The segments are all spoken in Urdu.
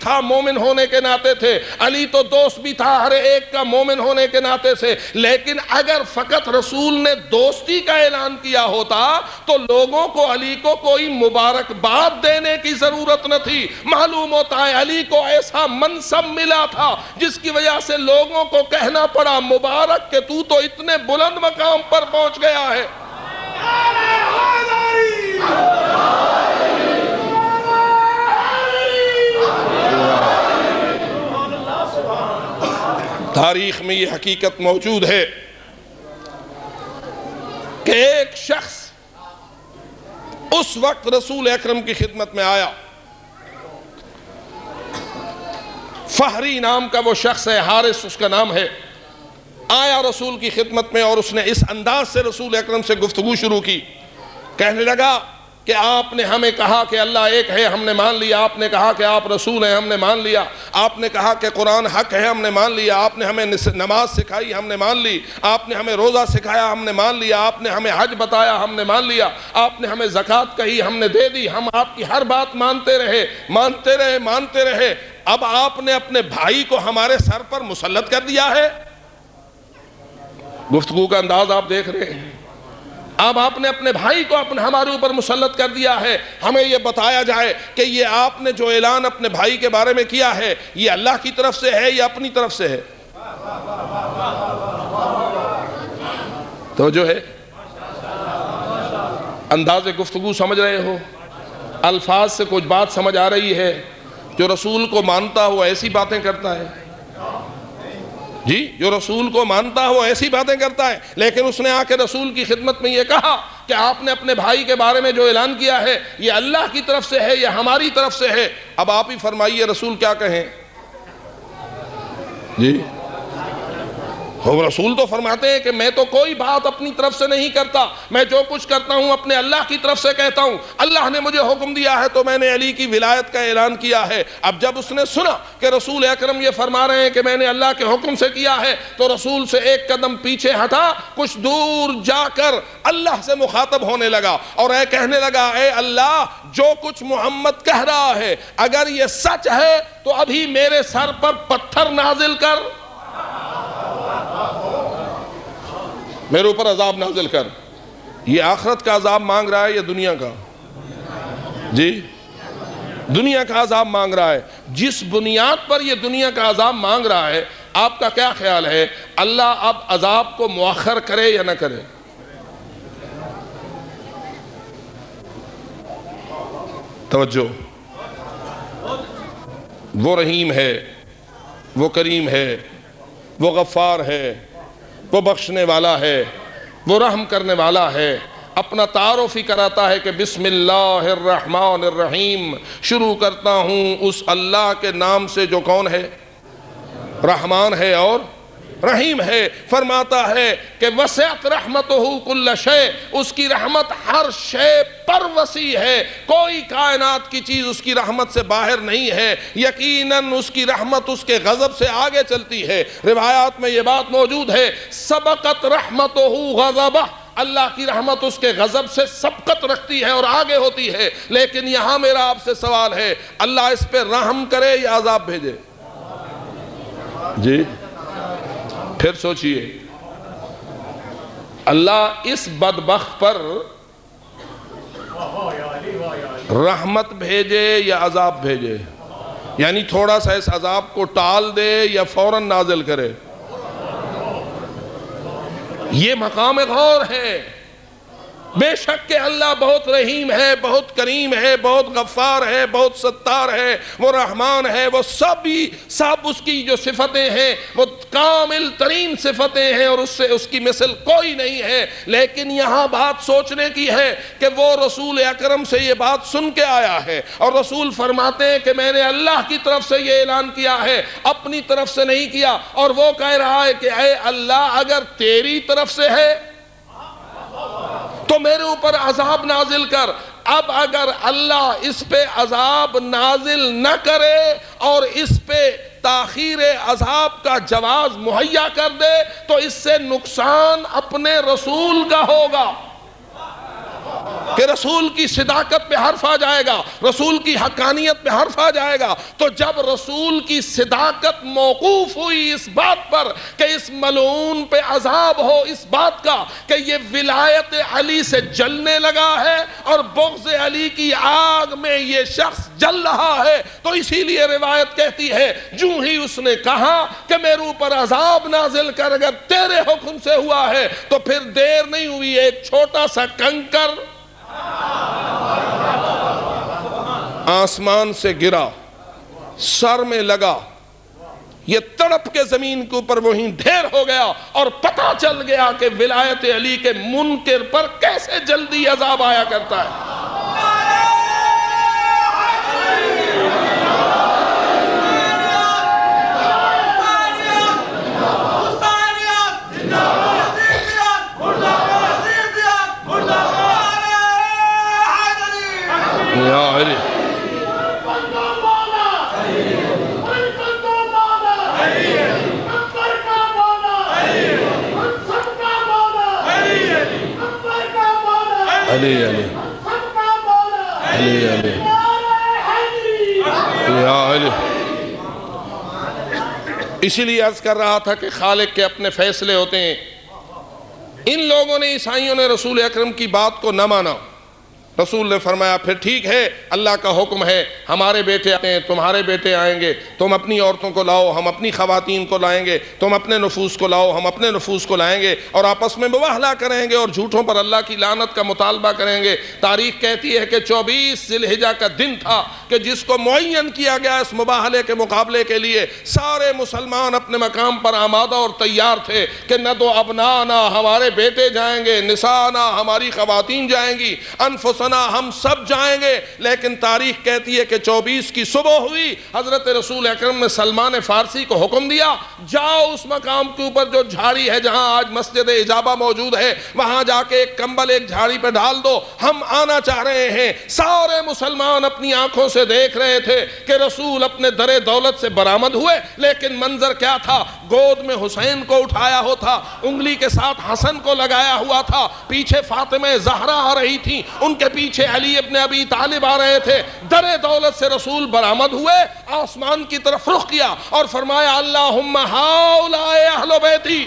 تھا مومن ہونے کے ناطے تھے، علی تو دوست بھی تھا ہر ایک کا مومن ہونے کے ناطے سے، لیکن اگر فقط رسول نے دوستی کا اعلان کیا ہوتا تو لوگوں کو علی کو کوئی مبارکباد دینے کی ضرورت نہ تھی۔ معلوم ہوتا ہے علی کو ایسا منصب ملا تھا جس کی وجہ سے لوگوں کو کہنا پڑا مبارک کہ تو اتنے بلند مقام پر پہنچ گیا ہے۔ تاریخ میں یہ حقیقت موجود ہے کہ ایک شخص اس وقت رسول اکرم کی خدمت میں آیا، فہری نام کا وہ شخص ہے، حارث اس کا نام ہے، آیا رسول کی خدمت میں اور اس نے اس انداز سے رسول اکرم سے گفتگو شروع کی، کہنے لگا کہ آپ نے ہمیں کہا کہ اللہ ایک ہے، ہم نے مان لیا، آپ نے کہا کہ آپ رسول ہیں، ہم نے مان لیا، آپ نے کہا کہ قرآن حق ہے، ہم نے مان لیا، آپ نے ہمیں نماز سکھائی، ہم نے مان لی، آپ نے ہمیں روزہ سکھایا، ہم نے مان لیا، آپ نے ہمیں حج بتایا، ہم نے مان لیا، آپ نے ہمیں زکوٰۃ کہی، ہم نے دے دی، ہم آپ کی ہر بات مانتے رہے، اب آپ نے اپنے بھائی کو ہمارے سر پر مسلط کر دیا ہے۔ گفتگو کا انداز آپ دیکھ رہے ہیں، اب آپ نے اپنے بھائی کو ہمارے اوپر مسلط کر دیا ہے، ہمیں یہ بتایا جائے کہ یہ آپ نے جو اعلان اپنے بھائی کے بارے میں کیا ہے یہ اللہ کی طرف سے ہے یا اپنی طرف سے ہے؟ تو جو ہے انداز گفتگو سمجھ رہے ہو، الفاظ سے کچھ بات سمجھ آ رہی ہے؟ جو رسول کو مانتا ہو ایسی باتیں کرتا ہے، جی جو رسول کو مانتا ہو ایسی باتیں کرتا ہے، لیکن اس نے آ کے رسول کی خدمت میں یہ کہا کہ آپ نے اپنے بھائی کے بارے میں جو اعلان کیا ہے یہ اللہ کی طرف سے ہے یا ہماری طرف سے ہے؟ اب آپ ہی فرمائیے رسول کیا کہیں؟ جی رسول تو فرماتے ہیں کہ میں تو کوئی بات اپنی طرف سے نہیں کرتا، میں جو کچھ کرتا ہوں اپنے اللہ کی طرف سے کہتا ہوں، اللہ نے مجھے حکم دیا ہے تو میں نے علی کی ولایت کا اعلان کیا ہے۔ اب جب اس نے سنا کہ رسول اکرم یہ فرما رہے ہیں کہ میں نے اللہ کے حکم سے کیا ہے تو رسول سے ایک قدم پیچھے ہٹا، کچھ دور جا کر اللہ سے مخاطب ہونے لگا اور کہنے لگا اے اللہ جو کچھ محمد کہہ رہا ہے اگر یہ سچ ہے تو ابھی میرے سر پر پتھر نازل کر، میرے اوپر عذاب نازل کر۔ یہ آخرت کا عذاب مانگ رہا ہے یا دنیا کا؟ جی دنیا کا عذاب مانگ رہا ہے۔ جس بنیاد پر یہ دنیا کا عذاب مانگ رہا ہے آپ کا کیا خیال ہے اللہ اب عذاب کو مؤخر کرے یا نہ کرے؟ توجہ، وہ رحیم ہے، وہ کریم ہے، وہ غفار ہے، وہ بخشنے والا ہے، وہ رحم کرنے والا ہے۔ اپنا تعارف ہی کراتا ہے کہ بسم اللہ الرحمن الرحیم، شروع کرتا ہوں اس اللہ کے نام سے جو کون ہے؟ رحمان ہے اور رحیم ہے۔ فرماتا ہے کہ وسعت رحمتہ کل شے، اس کی رحمت ہر شے پر وسیع ہے، کوئی کائنات کی چیز اس کی رحمت سے باہر نہیں ہے، یقیناً اس کی رحمت اس کے غضب سے آگے چلتی ہے۔ روایات میں یہ بات موجود ہے سبقت رحمتہ غضبہ، اللہ کی رحمت اس کے غضب سے سبقت رکھتی ہے اور آگے ہوتی ہے۔ لیکن یہاں میرا آپ سے سوال ہے اللہ اس پہ رحم کرے یا عذاب بھیجے؟ جی پھر سوچئے اللہ اس بدبخت پر رحمت بھیجے یا عذاب بھیجے؟ یعنی تھوڑا سا اس عذاب کو ٹال دے یا فوراً نازل کرے؟ یہ مقام غور ہے۔ بے شک کہ اللہ بہت رحیم ہے، بہت کریم ہے، بہت غفار ہے، بہت ستار ہے، وہ رحمان ہے، وہ سب اس کی جو صفتیں ہیں وہ کامل ترین صفتیں ہیں اور اس کی مثل کوئی نہیں ہے۔ لیکن یہاں بات سوچنے کی ہے کہ وہ رسول اکرم سے یہ بات سن کے آیا ہے اور رسول فرماتے ہیں کہ میں نے اللہ کی طرف سے یہ اعلان کیا ہے، اپنی طرف سے نہیں کیا، اور وہ کہہ رہا ہے کہ اے اللہ اگر تیری طرف سے ہے تو میرے اوپر عذاب نازل کر۔ اب اگر اللہ اس پہ عذاب نازل نہ کرے اور اس پہ تاخیر عذاب کا جواز مہیا کر دے تو اس سے نقصان اپنے رسول کا ہوگا۔ کہ رسول کی صداقت پہ حرف آ جائے گا، رسول کی حقانیت پہ حرف آ جائے گا۔ تو جب رسول کی صداقت موقوف ہوئی اس بات پر کہ اس ملعون پہ عذاب ہو، اس بات کا کہ یہ ولایت علی سے جلنے لگا ہے اور بغض علی کی آگ میں یہ شخص جل رہا ہے، تو اسی لیے روایت کہتی ہے جو ہی اس نے کہا کہ میرے اوپر عذاب نازل کر، اگر تیرے حکم سے ہوا ہے تو پھر دیر نہیں ہوئی، ایک چھوٹا سا کنکر آسمان سے گرا، سر میں لگا، یہ تڑپ کے زمین کے اوپر وہیں ڈھیر ہو گیا، اور پتہ چل گیا کہ ولایت علی کے منکر پر کیسے جلدی عذاب آیا کرتا ہے۔ یا علی علی علی علی علی یا علی۔ اسی لیے عرض کر رہا تھا کہ خالق کے اپنے فیصلے ہوتے ہیں۔ ان لوگوں نے، عیسائیوں نے رسول اکرم کی بات کو نہ مانا۔ رسول نے فرمایا پھر ٹھیک ہے، اللہ کا حکم ہے، ہمارے بیٹے آتے ہیں، تمہارے بیٹے آئیں گے، تم اپنی عورتوں کو لاؤ، ہم اپنی خواتین کو لائیں گے، تم اپنے نفوس کو لاؤ، ہم اپنے نفوس کو لائیں گے، اور آپس میں مباہلہ کریں گے اور جھوٹوں پر اللہ کی لعنت کا مطالبہ کریں گے۔ تاریخ کہتی ہے کہ 24 ذی الحجہ کا دن تھا کہ جس کو معین کیا گیا اس مباہلے کے مقابلے کے لیے۔ سارے مسلمان اپنے مقام پر آمادہ اور تیار تھے کہ نہ تو ابنانا، ہمارے بیٹے جائیں گے، نسانا، ہماری خواتین جائیں گی، انفسنا، ہم سب جائیں گے۔ لیکن تاریخ کہتی ہے کہ 24 کی صبح ہوئی، حضرت رسول اکرم نے سلمان فارسی کو حکم دیا، جاؤ اس مقام کے اوپر جو جھاڑی ہے جہاں آج مسجد اجابہ موجود ہے، وہاں جا کے ایک کمبل ایک جھاڑی پہ ڈال دو، ہم آنا چاہ رہے ہیں۔ سارے مسلمان اپنی آنکھوں سے دیکھ رہے تھے کہ رسول اپنے در دولت سے برآمد ہوئے، لیکن منظر کیا تھا؟ گود میں حسین کو اٹھایا ہوا تھا، انگلی کے ساتھ حسن کو لگایا ہوا تھا، پیچھے فاطمہ زہرا آ رہی تھی، ان کے پیچھے علی ابن ابی طالب آ رہے تھے۔ در دولت سے رسول برآمد ہوئے، آسمان کی طرف رخ کیا اور فرمایا اللہم ہؤلاء اہل بیتی۔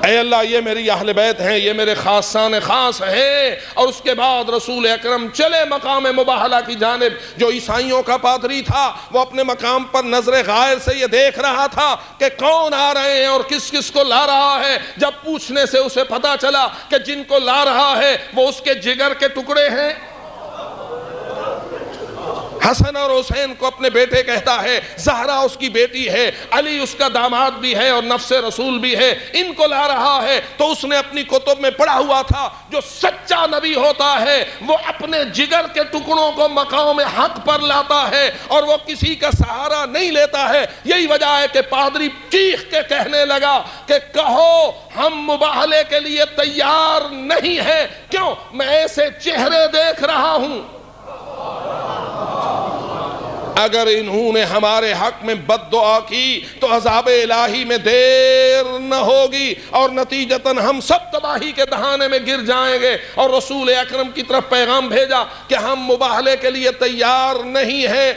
اے اللہ یہ میری اہل بیت ہیں، یہ میرے خاصان خاص ہیں۔ اور اس کے بعد رسول اکرم چلے مقام مباہلہ کی جانب۔ جو عیسائیوں کا پادری تھا وہ اپنے مقام پر نظر غائر سے یہ دیکھ رہا تھا کہ کون آ رہے ہیں اور کس کس کو لا رہا ہے۔ جب پوچھنے سے اسے پتا چلا کہ جن کو لا رہا ہے وہ اس کے جگر کے ٹکڑے ہیں، حسن اور حسین کو اپنے بیٹے کہتا ہے، زہرا اس کی بیٹی ہے، علی اس کا داماد بھی ہے اور نفس رسول بھی ہے، ان کو لا رہا ہے۔ تو اس نے اپنی کتب میں پڑھا ہوا تھا جو سچا نبی ہوتا ہے وہ اپنے جگر کے ٹکڑوں کو مقام حق پر لاتا ہے اور وہ کسی کا سہارا نہیں لیتا ہے۔ یہی وجہ ہے کہ پادری چیخ کے کہنے لگا کہ کہو ہم مباہلے کے لیے تیار نہیں ہیں۔ کیوں؟ میں ایسے چہرے دیکھ رہا ہوں، اگر انہوں نے ہمارے حق میں بد دعا کی تو عذاب الہی میں دیر نہ ہوگی اور نتیجتاً ہم سب تباہی کے دہانے میں گر جائیں گے۔ اور رسول اکرم کی طرف پیغام بھیجا کہ ہم مباہلے کے لیے تیار نہیں ہیں،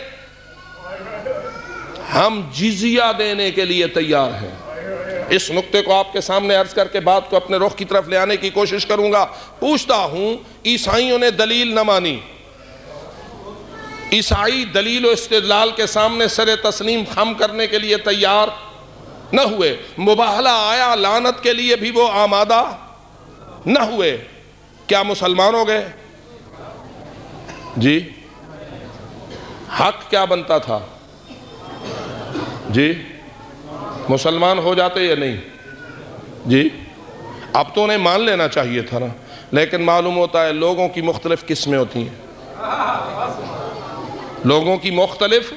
ہم جزیہ دینے کے لیے تیار ہیں۔ اس نقطے کو آپ کے سامنے عرض کر کے بات کو اپنے رخ کی طرف لے آنے کی کوشش کروں گا۔ پوچھتا ہوں، عیسائیوں نے دلیل نہ مانی، عیسائی دلیل و استدلال کے سامنے سر تسلیم خم کرنے کے لیے تیار نہ ہوئے، مباہلہ آیا لعنت کے لیے بھی وہ آمادہ نہ ہوئے، کیا مسلمان ہو گئے؟ جی حق کیا بنتا تھا؟ جی مسلمان ہو جاتے یا نہیں؟ جی اب تو انہیں مان لینا چاہیے تھا نا، لیکن معلوم ہوتا ہے لوگوں کی مختلف قسمیں ہوتی ہیں، لوگوں کی مختلف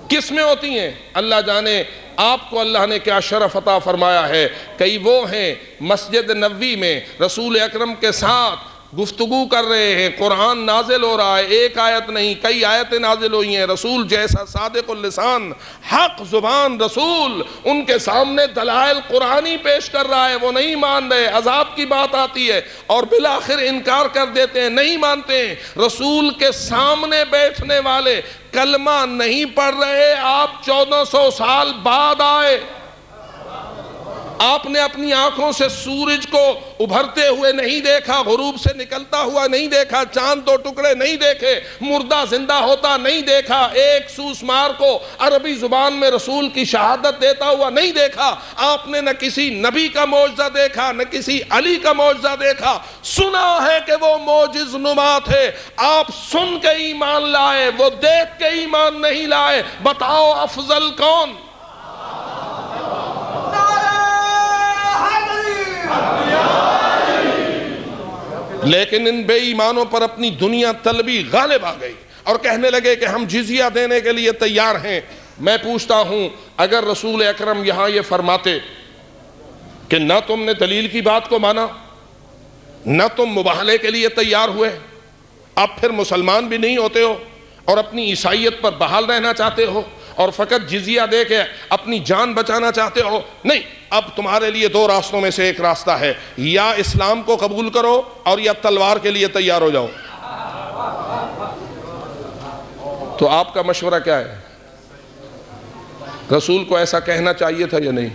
قسمیں ہوتی ہیں۔ اللہ جانے آپ کو اللہ نے کیا شرف عطا فرمایا ہے۔ کئی وہ ہیں مسجد نبوی میں رسول اکرم کے ساتھ گفتگو کر رہے ہیں، قرآن نازل ہو رہا ہے، ایک آیت نہیں کئی آیتیں نازل ہوئی ہیں، رسول جیسا صادق اللسان حق زبان رسول ان کے سامنے دلائل قرآنی پیش کر رہا ہے، وہ نہیں مان رہے، عذاب کی بات آتی ہے اور بالآخر انکار کر دیتے ہیں، نہیں مانتے ہیں۔ رسول کے سامنے بیٹھنے والے کلمہ نہیں پڑھ رہے، آپ 1400 سال بعد آئے، آپ نے اپنی آنکھوں سے سورج کو ابھرتے ہوئے نہیں دیکھا، غروب سے نکلتا ہوا نہیں دیکھا، چاند دو ٹکڑے نہیں دیکھے، مردہ زندہ ہوتا نہیں دیکھا، ایک سوسمار کو عربی زبان میں رسول کی شہادت دیتا ہوا نہیں دیکھا۔ آپ نے نہ کسی نبی کا معجزہ دیکھا، نہ کسی علی کا معجزہ دیکھا، سنا ہے کہ وہ معجز نما تھے، آپ سن کے ایمان لائے، وہ دیکھ کے ایمان نہیں لائے۔ بتاؤ افضل کون؟ لیکن ان بے ایمانوں پر اپنی دنیا طلبی غالب آ گئی اور کہنے لگے کہ ہم جزیہ دینے کے لیے تیار ہیں۔ میں پوچھتا ہوں، اگر رسول اکرم یہاں یہ فرماتے کہ نہ تم نے دلیل کی بات کو مانا، نہ تم مباہلے کے لیے تیار ہوئے، اب پھر مسلمان بھی نہیں ہوتے ہو اور اپنی عیسائیت پر بحال رہنا چاہتے ہو اور فقط جزیہ دے کے اپنی جان بچانا چاہتے ہو، نہیں، اب تمہارے لیے دو راستوں میں سے ایک راستہ ہے، یا اسلام کو قبول کرو اور یا تلوار کے لیے تیار ہو جاؤ۔ تو آپ کا مشورہ کیا ہے؟ رسول کو ایسا کہنا چاہیے تھا یا نہیں؟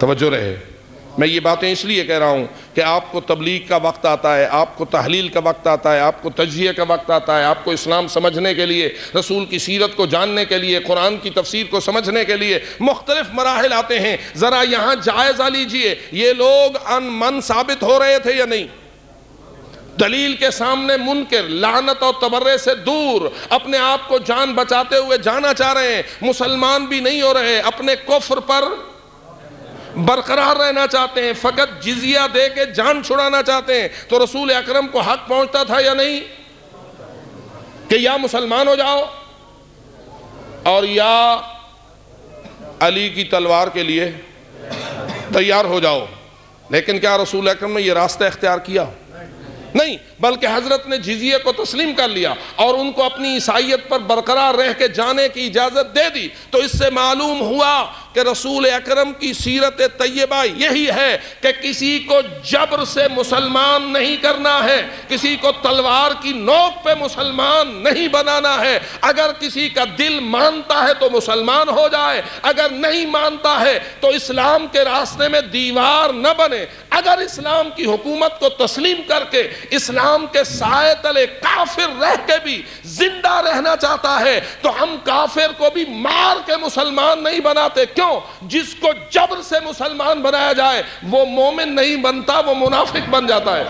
توجہ رہے، میں یہ باتیں اس لیے کہہ رہا ہوں کہ آپ کو تبلیغ کا وقت آتا ہے، آپ کو تحلیل کا وقت آتا ہے، آپ کو تجزیہ کا وقت آتا ہے، آپ کو اسلام سمجھنے کے لیے، رسول کی سیرت کو جاننے کے لیے، قرآن کی تفسیر کو سمجھنے کے لیے مختلف مراحل آتے ہیں۔ ذرا یہاں جائزہ لیجئے، یہ لوگ ان من ثابت ہو رہے تھے یا نہیں؟ دلیل کے سامنے منکر، لعنت اور تبرے سے دور، اپنے آپ کو جان بچاتے ہوئے جانا چاہ رہے ہیں، مسلمان بھی نہیں ہو رہے، اپنے کفر پر برقرار رہنا چاہتے ہیں، فقط جزیہ دے کے جان چھڑانا چاہتے ہیں۔ تو رسول اکرم کو حق پہنچتا تھا یا نہیں کہ یا مسلمان ہو جاؤ اور یا علی کی تلوار کے لیے تیار ہو جاؤ؟ لیکن کیا رسول اکرم نے یہ راستہ اختیار کیا؟ نہیں، بلکہ حضرت نے جزیہ کو تسلیم کر لیا اور ان کو اپنی عیسائیت پر برقرار رہ کے جانے کی اجازت دے دی۔ تو اس سے معلوم ہوا کہ رسول اکرم کی سیرت طیبہ یہی ہے کہ کسی کو جبر سے مسلمان نہیں کرنا ہے، کسی کو تلوار کی نوک پہ مسلمان نہیں بنانا ہے۔ اگر کسی کا دل مانتا ہے تو مسلمان ہو جائے، اگر نہیں مانتا ہے تو اسلام کے راستے میں دیوار نہ بنے۔ اگر اسلام کی حکومت کو تسلیم کر کے اسلام کے سائے تلے کافر رہ کے بھی زندہ رہنا چاہتا ہے تو ہم کافر کو بھی مار کے مسلمان نہیں بناتے۔ کیوں؟ جس کو جبر سے مسلمان بنایا جائے وہ مومن نہیں بنتا، وہ منافق بن جاتا ہے۔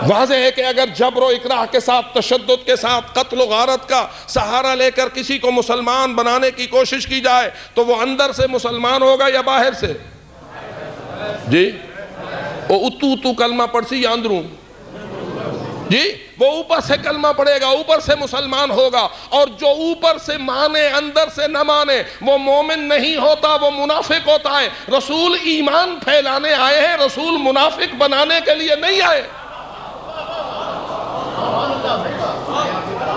واضح ہے کہ اگر جبر و اکراہ کے ساتھ، تشدد کے ساتھ، قتل و غارت کا سہارا لے کر کسی کو مسلمان بنانے کی کوشش کی جائے تو وہ اندر سے مسلمان ہوگا یا باہر سے؟ جی، وہ اتو کلمہ پڑھ سی یا اندروں؟ جی، وہ اوپر سے کلمہ پڑھے گا، اوپر سے مسلمان ہوگا، اور جو اوپر سے مانے اندر سے نہ مانے وہ مومن نہیں ہوتا، وہ منافق ہوتا ہے۔ رسول ایمان پھیلانے آئے ہیں، رسول منافق بنانے کے لیے نہیں آئے۔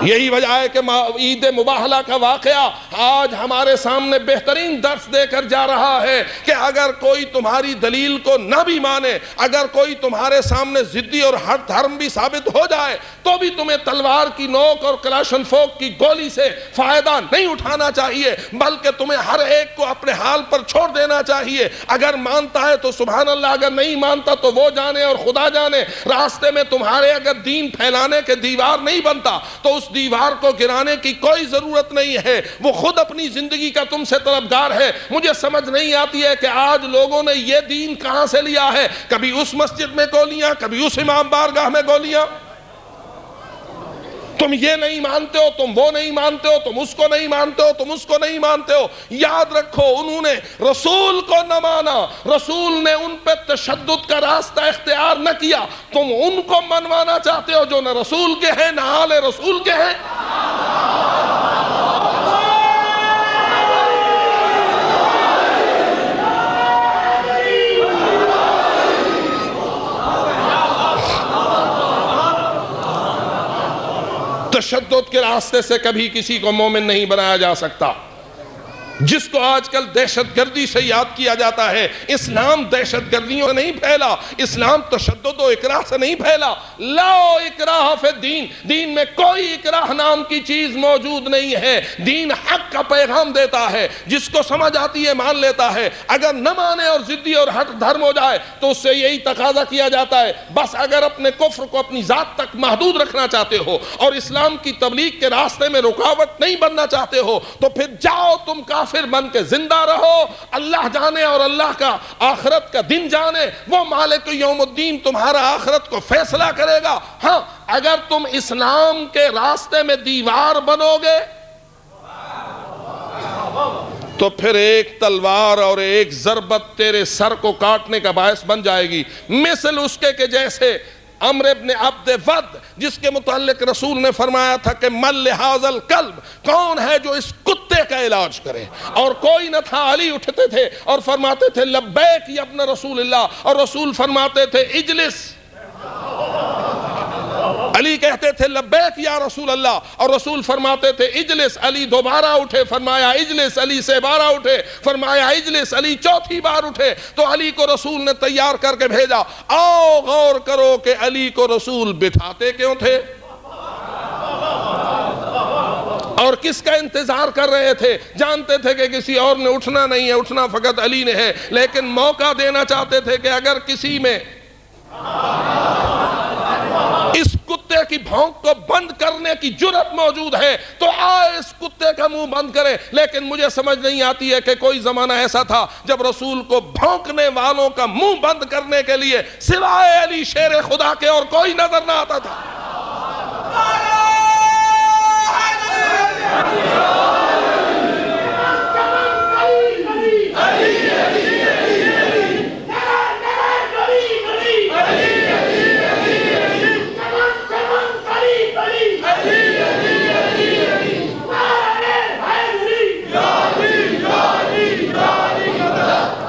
یہی وجہ ہے کہ عید مباہلہ کا واقعہ آج ہمارے سامنے بہترین درس دے کر جا رہا ہے کہ اگر کوئی تمہاری دلیل کو نہ بھی مانے، اگر کوئی تمہارے سامنے ضدی اور ہر دھرم بھی ثابت ہو جائے تو بھی تمہیں تلوار کی نوک اور کلاشن فوک کی گولی سے فائدہ نہیں اٹھانا چاہیے، بلکہ تمہیں ہر ایک کو اپنے حال پر چھوڑ دینا چاہیے۔ اگر مانتا ہے تو سبحان اللہ، اگر نہیں مانتا تو وہ جانے اور خدا جانے۔ راستے میں تمہارے اگر دین پھیلانے کے دیوار نہیں بنتا تو اس دیوار کو گرانے کی کوئی ضرورت نہیں ہے، وہ خود اپنی زندگی کا تم سے طلبگار ہے۔ مجھے سمجھ نہیں آتی ہے کہ آج لوگوں نے یہ دین کہاں سے لیا ہے، کبھی اس مسجد میں گولیاں، کبھی اس امام بارگاہ میں گولیاں۔ تم یہ نہیں مانتے ہو، تم وہ نہیں مانتے ہو، تم اس کو نہیں مانتے ہو، تم اس کو نہیں مانتے ہو۔ یاد رکھو، انہوں نے رسول کو نہ مانا، رسول نے ان پہ تشدد کا راستہ اختیار نہ کیا۔ تم ان کو منوانا چاہتے ہو جو نہ رسول کے ہیں نہ آل رسول کے ہیں۔ تشدد کے راستے سے کبھی کسی کو مومن نہیں بنایا جا سکتا۔ جس کو آج کل دہشت گردی سے یاد کیا جاتا ہے، اسلام دہشت گردیوں سے نہیں پھیلا، اسلام تشدد و اکراہ سے نہیں پھیلا۔ لا اکراہ فی الدین، دین میں کوئی اکراہ نام کی چیز موجود نہیں ہے۔ دین حق کا پیغام دیتا ہے، جس کو سمجھ آتی ہے مان لیتا ہے، اگر نہ مانے اور ضدی اور ہٹ دھرم ہو جائے تو اس سے یہی تقاضا کیا جاتا ہے، بس اگر اپنے کفر کو اپنی ذات تک محدود رکھنا چاہتے ہو اور اسلام کی تبلیغ کے راستے میں رکاوٹ نہیں بننا چاہتے ہو تو پھر جاؤ تم کافر بن کے زندہ رہو۔ اللہ جانے اور اللہ کا آخرت کا دن جانے، وہ مالک یوم الدین تمہارا آخرت کو فیصلہ کرے گا۔ ہاں اگر تم اسلام کے راستے میں دیوار بنو گے تو پھر ایک تلوار اور ایک ضربت تیرے سر کو کاٹنے کا باعث بن جائے گی، مثل اس کے جیسے عمر ابن عبد ود، جس کے متعلق رسول نے فرمایا تھا کہ من لہذا الکلب، کون ہے جو اس کتے کا علاج کرے؟ اور کوئی نہ تھا۔ علی اٹھتے تھے اور فرماتے تھے لبیک یا ابن رسول اللہ، اور رسول فرماتے تھے اجلس۔ علی کہتے تھے لبیک یا رسول اللہ، اور رسول فرماتے تھے اجلس۔ علی دوبارہ اٹھے، فرمایا اجلس۔ علی سے بارہ اٹھے، فرمایا اجلس۔ علی چوتھی بار اٹھے تو علی کو رسول نے تیار کر کے بھیجا۔ آؤ غور کرو کہ علی کو رسول بٹھاتے کیوں تھے اور کس کا انتظار کر رہے تھے؟ جانتے تھے کہ کسی اور نے اٹھنا نہیں ہے، اٹھنا فقط علی نے ہے، لیکن موقع دینا چاہتے تھے کہ اگر کسی میں اس کتے کی بھونک کو بند کرنے کی جرات موجود ہے تو آئے اس کتے کا منہ بند کرے۔ لیکن مجھے سمجھ نہیں آتی ہے کہ کوئی زمانہ ایسا تھا جب رسول کو بھونکنے والوں کا منہ بند کرنے کے لیے سوائے علی شیر خدا کے اور کوئی نظر نہ آتا تھا۔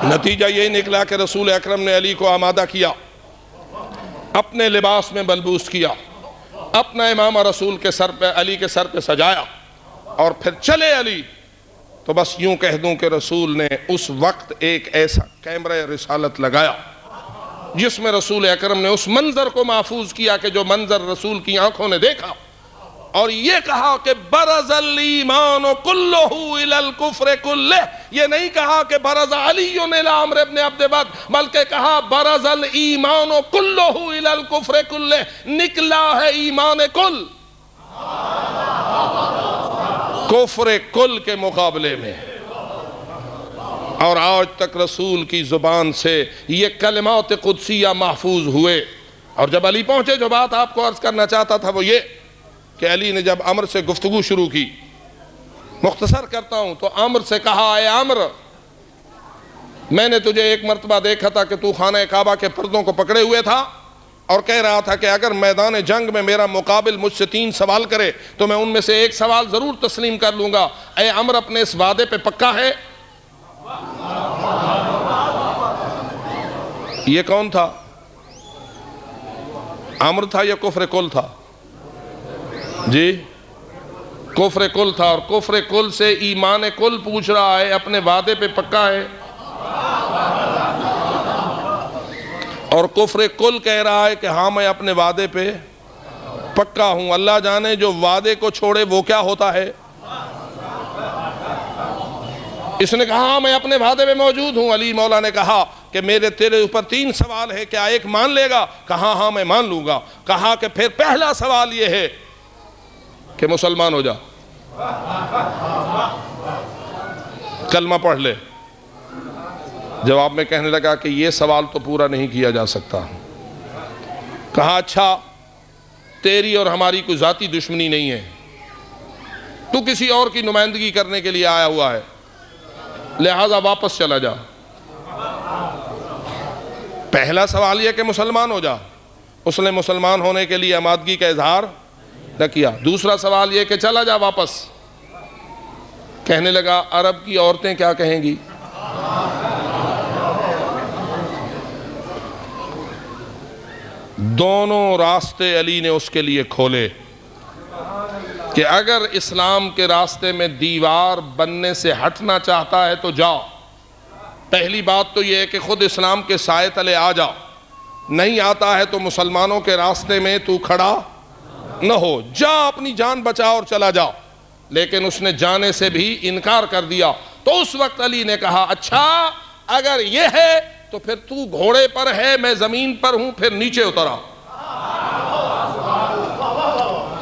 نتیجہ یہی نکلا کہ رسول اکرم نے علی کو آمادہ کیا، اپنے لباس میں ملبوس کیا، اپنا امامہ رسول کے سر پہ، علی کے سر پہ سجایا، اور پھر چلے علی۔ تو بس یوں کہہ دوں کہ رسول نے اس وقت ایک ایسا کیمرہ رسالت لگایا جس میں رسول اکرم نے اس منظر کو محفوظ کیا کہ جو منظر رسول کی آنکھوں نے دیکھا، اور یہ کہا کہ برز الایمان کلہ الی الکفر کلہ۔ یہ نہیں کہا کہ برز علی الی عمر ابن عبد ود، بلکہ کہا برز الایمان کلہ الی الکفر کلہ، نکلا ہے ایمان کل کفر کل کے مقابلے میں۔ اور آج تک رسول کی زبان سے یہ کلمات قدسیہ محفوظ ہوئے۔ اور جب علی پہنچے، جو بات آپ کو عرض کرنا چاہتا تھا وہ یہ کہ علی نے جب عمر سے گفتگو شروع کی، مختصر کرتا ہوں، تو عمر سے کہا اے عمر، میں نے تجھے ایک مرتبہ دیکھا تھا کہ تو خانہ کعبہ کے پردوں کو پکڑے ہوئے تھا اور کہہ رہا تھا کہ اگر میدان جنگ میں میرا مقابل مجھ سے 3 سوال کرے تو میں ان میں سے ایک سوال ضرور تسلیم کر لوں گا۔ اے عمر، اپنے اس وعدے پہ پکا ہے؟ یہ کون تھا؟ عمر تھا یا کفر کل تھا؟ جی کفر کل تھا، اور کفر کل سے ایمان کل پوچھ رہا ہے اپنے وعدے پہ پکا ہے؟ اور کفر کل کہہ رہا ہے کہ ہاں میں اپنے وعدے پہ پکا ہوں۔ اللہ جانے جو وعدے کو چھوڑے وہ کیا ہوتا ہے۔ اس نے کہا ہاں میں اپنے وعدے پہ موجود ہوں۔ علی مولا نے کہا کہ میرے تیرے اوپر 3 سوال ہے، کیا ایک مان لے گا؟ کہا ہاں میں مان لوں گا۔ کہا کہ پھر پہلا سوال یہ ہے کہ مسلمان ہو جا، کلمہ پڑھ لے۔ جواب میں کہنے لگا کہ یہ سوال تو پورا نہیں کیا جا سکتا۔ کہا اچھا، تیری اور ہماری کوئی ذاتی دشمنی نہیں ہے، تو کسی اور کی نمائندگی کرنے کے لیے آیا ہوا ہے، لہذا واپس چلا جا۔ پہلا سوال یہ کہ مسلمان ہو جا، اس نے مسلمان ہونے کے لیے آمادگی کا اظہار نہ کیا۔ دوسرا سوال یہ کہ چلا جا واپس۔ کہنے لگا عرب کی عورتیں کیا کہیں گی؟ دونوں راستے علی نے اس کے لیے کھولے۔ کہ اگر اسلام کے راستے میں دیوار بننے سے ہٹنا چاہتا ہے تو جاؤ. پہلی بات تو یہ ہے کہ خود اسلام کے سائے تلے آ جاؤ. نہیں آتا ہے تو مسلمانوں کے راستے میں تو کھڑا نہ ہو. جا اپنی جان بچا اور چلا جاؤ. لیکن اس نے جانے سے بھی انکار کر دیا. تو اس وقت علی نے کہا اچھا اگر یہ ہے تو پھر تو گھوڑے پر ہے, میں زمین پر ہوں, پھر نیچے اترا.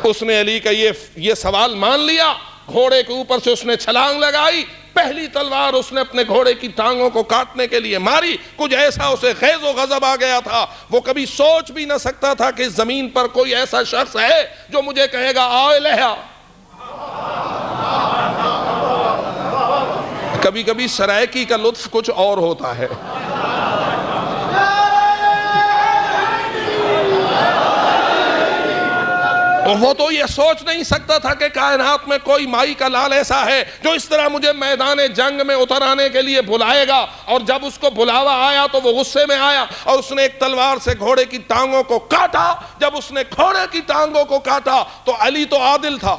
اس نے علی کا یہ سوال مان لیا. گھوڑے کے اوپر سے اس نے چھلانگ لگائی. پہلی تلوار اس نے اپنے گھوڑے کی ٹانگوں کو کاٹنے کے لیے ماری. کچھ ایسا اسے غیظ و غضب آ گیا تھا, وہ کبھی سوچ بھی نہ سکتا تھا کہ زمین پر کوئی ایسا شخص ہے جو مجھے کہے گا آؤ لہا. کبھی کبھی سرائکی کا لطف کچھ اور ہوتا ہے. وہ تو یہ سوچ نہیں سکتا تھا کہ کائنات میں کوئی مائی کا لال ایسا ہے جو اس طرح مجھے میدان جنگ میں اتر آنے کے لیے بلائے گا. اور جب اس کو بلاوا آیا تو وہ غصے میں آیا اور اس نے ایک تلوار سے گھوڑے کی ٹانگوں کو کاٹا. جب اس نے گھوڑے کی ٹانگوں کو کاٹا تو علی تو عادل تھا.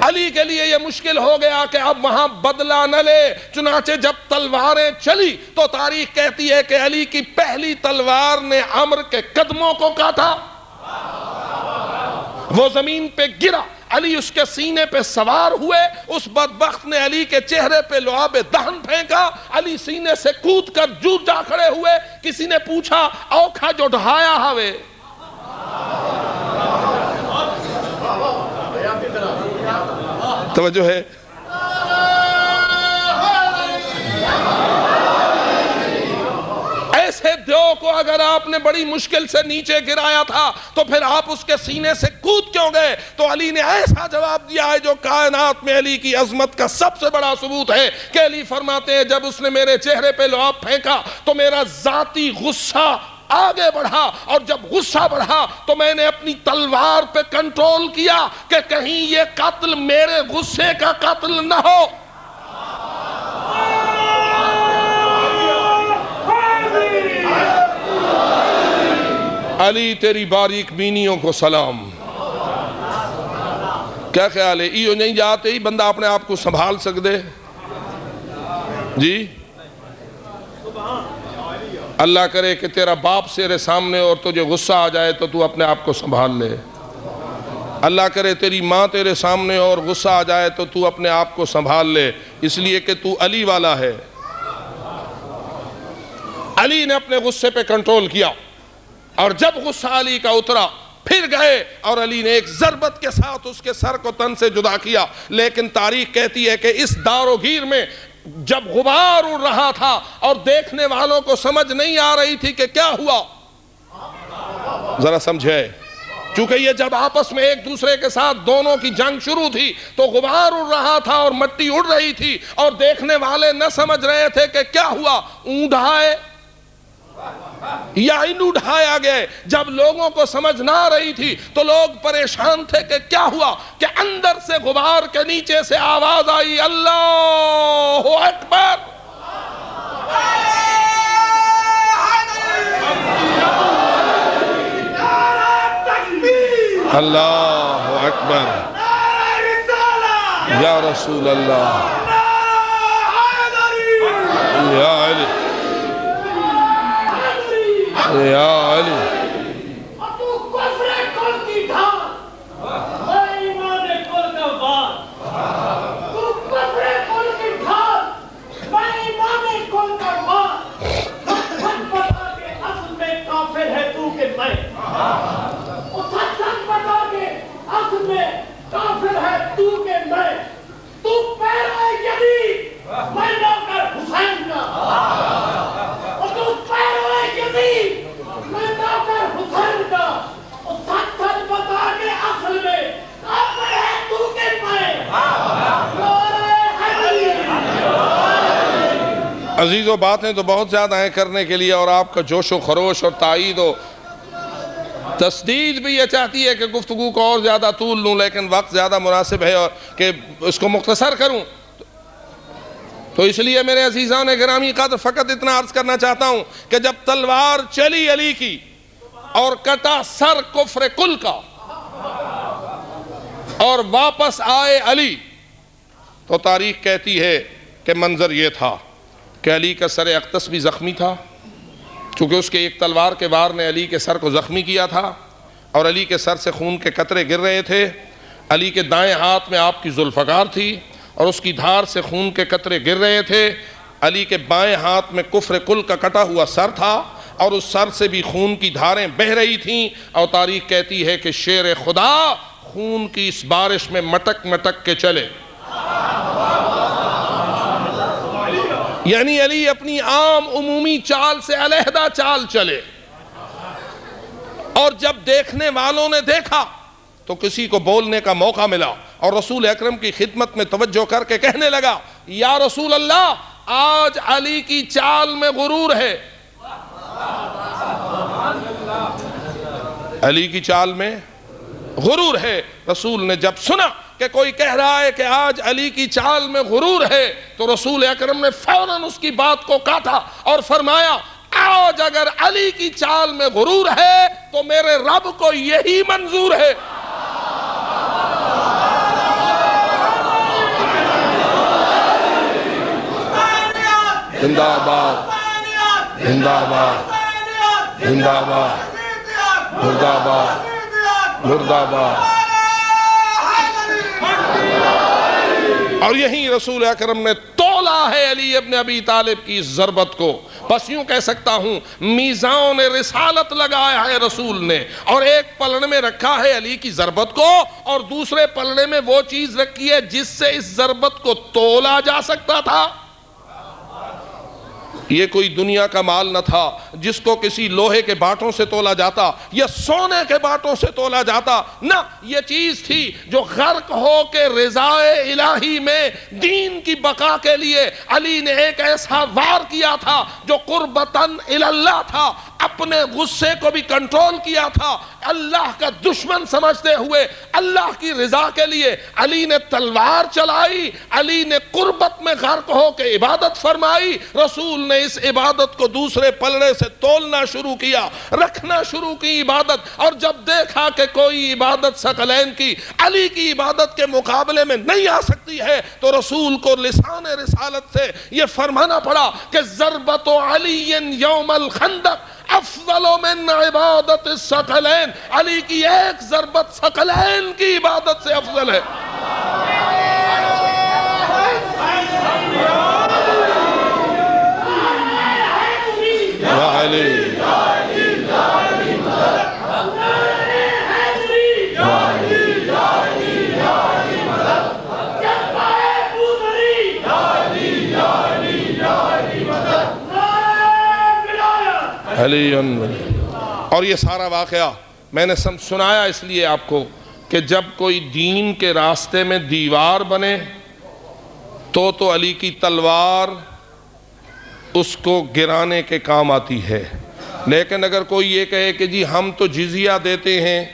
علی کے لیے یہ مشکل ہو گیا کہ اب وہاں بدلہ نہ لے. چنانچہ جب تلواریں چلی تو تاریخ کہتی ہے کہ علی کی پہلی تلوار نے عمر کے قدموں کو کاٹا. وہ زمین پہ گرا. علی اس کے سینے پہ سوار ہوئے. اس بدبخت نے علی کے چہرے پہ لعاب دہن پھینکا. علی سینے سے کود کر جھوٹ جا کھڑے ہوئے. کسی نے پوچھا اوکھا جو ڈھایا ہوئے. توجہ ہے. ایسے دیو کو اگر آپ نے بڑی مشکل سے نیچے گرایا تھا تو پھر آپ اس کے سینے سے کود کیوں گئے؟ تو علی نے ایسا جواب دیا ہے جو کائنات میں علی کی عظمت کا سب سے بڑا ثبوت ہے کہ علی فرماتے ہیں جب اس نے میرے چہرے پہ لعاب پھینکا تو میرا ذاتی غصہ آگے بڑھا, اور جب غصہ بڑھا تو میں نے اپنی تلوار پہ کنٹرول کیا کہ کہیں یہ قتل میرے غصے کا قتل نہ ہو. علی تیری باریک بینیوں کو سلام. کیا خیال ہے ایو نہیں جاتے ہی بندہ اپنے آپ کو سنبھال سکتے جی؟ اللہ کرے کہ تیرا باپ تیرے سامنے اور تجھے غصہ آ جائے تو تو اپنے آپ کو سنبھال لے. اللہ کرے تیری ماں تیرے سامنے اور غصہ آ جائے تو تو اپنے آپ کو سنبھال لے, اس لیے کہ تو علی والا ہے. علی نے اپنے غصے پہ کنٹرول کیا, اور جب غصہ علی کا اترا پھر گئے اور علی نے ایک ضربت کے ساتھ اس کے سر کو تن سے جدا کیا. لیکن تاریخ کہتی ہے کہ اس دار و گیر میں جب غبار اڑ رہا تھا اور دیکھنے والوں کو سمجھ نہیں آ رہی تھی کہ کیا ہوا, ذرا سمجھے, چونکہ یہ جب آپس میں ایک دوسرے کے ساتھ دونوں کی جنگ شروع تھی تو غبار اڑ رہا تھا اور مٹی اڑ رہی تھی اور دیکھنے والے نہ سمجھ رہے تھے کہ کیا ہوا, اونڈھائے یا اڈھایا گئے. جب لوگوں کو سمجھ نہ آ رہی تھی تو لوگ پریشان تھے کہ کیا ہوا, کہ اندر سے غبار کے نیچے سے آواز آئی اللہ اکبر. اللہ اکبر یا رسول اللہ یا علی یا علی. عزیزو باتیں تو بہت زیادہ ہیں کرنے کے لیے, اور آپ کا جوش و خروش اور تائید و تصدیق بھی یہ چاہتی ہے کہ گفتگو کو اور زیادہ طول لوں, لیکن وقت زیادہ مناسب ہے اور کہ اس کو مختصر کروں. تو اس لیے میرے عزیزان گرامی قدر فقط اتنا عرض کرنا چاہتا ہوں کہ جب تلوار چلی علی کی اور کٹا سر کفر کل کا, اور واپس آئے علی، تو تاریخ کہتی ہے کہ منظر یہ تھا کہ علی کا سر اقدس بھی زخمی تھا، چونکہ اس کے ایک تلوار کے وار نے علی کے سر کو زخمی کیا تھا، اور علی کے سر سے خون کے قطرے گر رہے تھے۔ علی کے دائیں ہاتھ میں آپ کی ذوالفقار تھی اور اس کی دھار سے خون کے قطرے گر رہے تھے۔ علی کے بائیں ہاتھ میں کفر کل کا کٹا ہوا سر تھا اور اس سر سے بھی خون کی دھاریں بہہ رہی تھیں، اور تاریخ کہتی ہے کہ شیر خدا خون کی اس بارش میں مٹک مٹک کے چلے۔ یعنی علی اپنی عام عمومی چال سے علیحدہ چال چلے، اور جب دیکھنے والوں نے دیکھا تو کسی کو بولنے کا موقع ملا، اور رسول اکرم کی خدمت میں توجہ کر کے کہنے لگا، یا رسول اللہ، آج علی کی چال میں غرور ہے۔ علی کی چال میں غرور ہے۔ رسول نے جب سنا کہ کوئی کہہ رہا ہے کہ آج علی کی چال میں غرور ہے، تو رسول اکرم نے فوراً اس کی بات کو کاٹا اور فرمایا، آج اگر علی کی چال میں غرور ہے تو میرے رب کو یہی منظور ہے۔ زندہ آباد، زندہ آباد، زندہ آباد، مردہ آباد، مردہ آباد۔ اور یہی رسول اکرم نے تولا ہے علی ابن ابی طالب کی اس ضربت کو۔ بس یوں کہہ سکتا ہوں، میزان رسالت لگایا ہے رسول نے، اور ایک پلڑے میں رکھا ہے علی کی ضربت کو، اور دوسرے پلڑے میں وہ چیز رکھی ہے جس سے اس ضربت کو تولا جا سکتا تھا۔ یہ کوئی دنیا کا مال نہ تھا جس کو کسی لوہے کے باٹوں سے تولا جاتا یا سونے کے باٹوں سے تولا جاتا، نہ، یہ چیز تھی جو غرق ہو کے رضائے الہی میں دین کی بقا کے لیے علی نے ایک ایسا وار کیا تھا جو قربتاً اللہ تھا۔ اپنے غصے کو بھی کنٹرول کیا تھا، اللہ کا دشمن سمجھتے ہوئے اللہ کی رضا کے لیے علی نے تلوار چلائی، علی نے قربت میں غرق ہو کے عبادت فرمائی۔ رسول نے اس عبادت کو دوسرے پلڑے سے تولنا شروع کیا، رکھنا شروع کی عبادت، اور جب دیکھا کہ کوئی عبادت ثقلین کی علی کی عبادت کے مقابلے میں نہیں آ سکتی ہے، تو رسول کو لسان رسالت سے یہ فرمانا پڑا کہ ضربت علی یوم الخندق افضل من عبادت الثقلین، علی کی ایک ضربت ثقلین کی عبادت سے افضل ہے۔ یا علی، علی، اور یہ سارا واقعہ میں نے سنایا اس لیے آپ کو کہ جب کوئی دین کے راستے میں دیوار بنے تو علی کی تلوار اس کو گرانے کے کام آتی ہے، لیکن اگر کوئی یہ کہے کہ جی ہم تو جزیہ دیتے ہیں،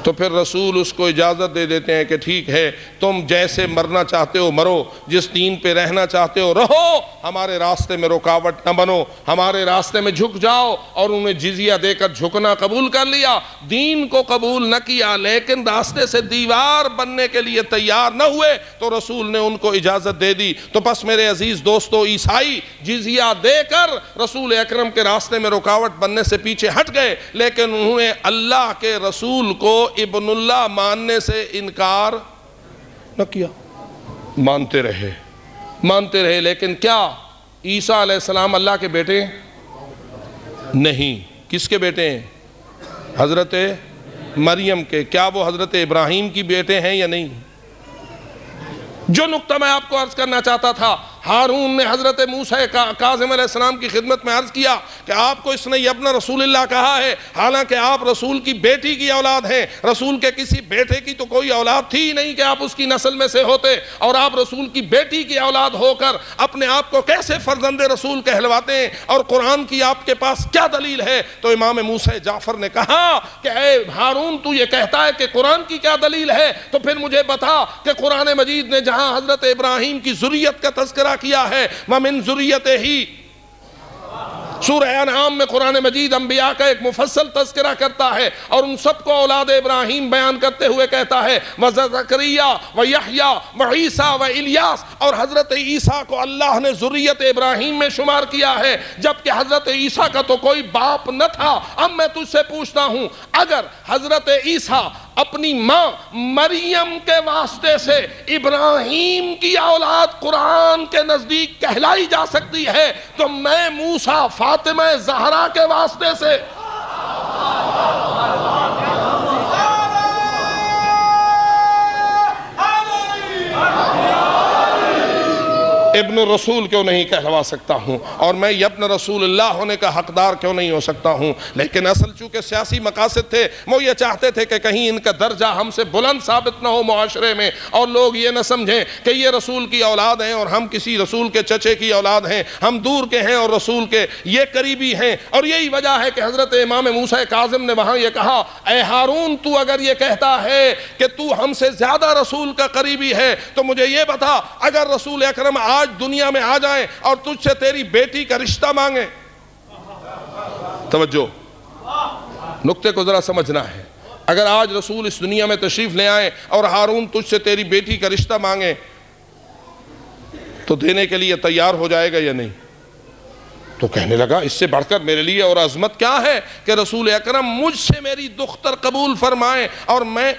تو پھر رسول اس کو اجازت دے دیتے ہیں کہ ٹھیک ہے، تم جیسے مرنا چاہتے ہو مرو، جس دین پہ رہنا چاہتے ہو رہو، ہمارے راستے میں رکاوٹ نہ بنو، ہمارے راستے میں جھک جاؤ۔ اور انہیں جزیہ دے کر جھکنا قبول کر لیا، دین کو قبول نہ کیا، لیکن راستے سے دیوار بننے کے لیے تیار نہ ہوئے، تو رسول نے ان کو اجازت دے دی۔ تو پس میرے عزیز دوستو، عیسائی جزیہ دے کر رسول اکرم کے راستے میں رکاوٹ بننے سے پیچھے ہٹ گئے، لیکن انہوں نے اللہ کے رسول کو ابن اللہ ماننے سے انکار نہ کیا، مانتے رہے۔ لیکن کیا عیسیٰ علیہ السلام اللہ کے بیٹے نہیں؟ کس کے بیٹے ہیں؟ حضرت مریم کے۔ کیا وہ حضرت ابراہیم کی بیٹے ہیں یا نہیں؟ جو نقطہ میں آپ کو عرض کرنا چاہتا تھا، ہارون نے حضرت موسیٰ کاظم علیہ السلام کی خدمت میں عرض کیا کہ آپ کو اس نے ابن رسول اللہ کہا ہے، حالانکہ آپ رسول کی بیٹی کی اولاد ہیں۔ رسول کے کسی بیٹے کی تو کوئی اولاد تھی ہی نہیں کہ آپ اس کی نسل میں سے ہوتے، اور آپ رسول کی بیٹی کی اولاد ہو کر اپنے آپ کو کیسے فرزند رسول کہلواتے ہیں؟ اور قرآن کی آپ کے پاس کیا دلیل ہے؟ تو امام موسیٰ جعفر نے کہا کہ اے ہارون، تو یہ کہتا ہے کہ قرآن کی کیا دلیل ہے، تو پھر مجھے بتا کہ قرآن مجید نے جہاں حضرت ابراہیم کی ذریت کا تذکرہ کیا ہے، وَمِن ذُرِّيَّتِهِ سورہ انعام میں قرآن مجید انبیاء کا ایک مفصل تذکرہ کرتا ہے اور ان سب کو اولاد ابراہیم بیان کرتے ہوئے کہتا ہے وَزَكَرِيَّا وَيَحْيَا وَعِيسَى وَإِلْيَاس، اور حضرت عیسیٰ کو اللہ نے ذریت ابراہیم میں شمار کیا ہے، جبکہ حضرت عیسیٰ کا تو کوئی باپ نہ تھا۔ اب میں تجھ سے پوچھتا ہوں، اگر حضرت عیسیٰ اپنی ماں مریم کے واسطے سے ابراہیم کی اولاد قرآن کے نزدیک کہلائی جا سکتی ہے، تو میں موسیٰ فاطمہ زہرا کے واسطے سے ابن رسول کیوں نہیں کہلوا سکتا ہوں، اور میں ابن رسول اللہ ہونے کا حقدار کیوں نہیں ہو سکتا ہوں؟ لیکن اصل چونکہ سیاسی مقاصد تھے، وہ یہ چاہتے تھے کہ کہیں ان کا درجہ ہم سے بلند ثابت نہ ہو معاشرے میں، اور لوگ یہ نہ سمجھیں کہ یہ رسول کی اولاد ہیں اور ہم کسی رسول کے چچے کی اولاد ہیں، ہم دور کے ہیں اور رسول کے یہ قریبی ہیں۔ اور یہی وجہ ہے کہ حضرت امام موسیٰ کاظم نے وہاں یہ کہا، اے ہارون، تو اگر یہ کہتا ہے کہ تو ہم سے زیادہ رسول کا قریبی ہے تو مجھے یہ بتا، اگر رسول اکرم آج دنیا میں آ جائیں اور تجھ سے تیری بیٹی کا رشتہ مانگیں، توجہ، نقطے کو ذرا سمجھنا ہے، اگر آج رسول اس دنیا میں تشریف لے آئیں اور ہارون تجھ سے تیری بیٹی کا رشتہ مانگیں تو دینے کے لیے تیار ہو جائے گا یا نہیں؟ تو کہنے لگا، اس سے بڑھ کر میرے لیے اور عظمت کیا ہے کہ رسول اکرم مجھ سے میری دختر قبول فرمائیں، اور میں،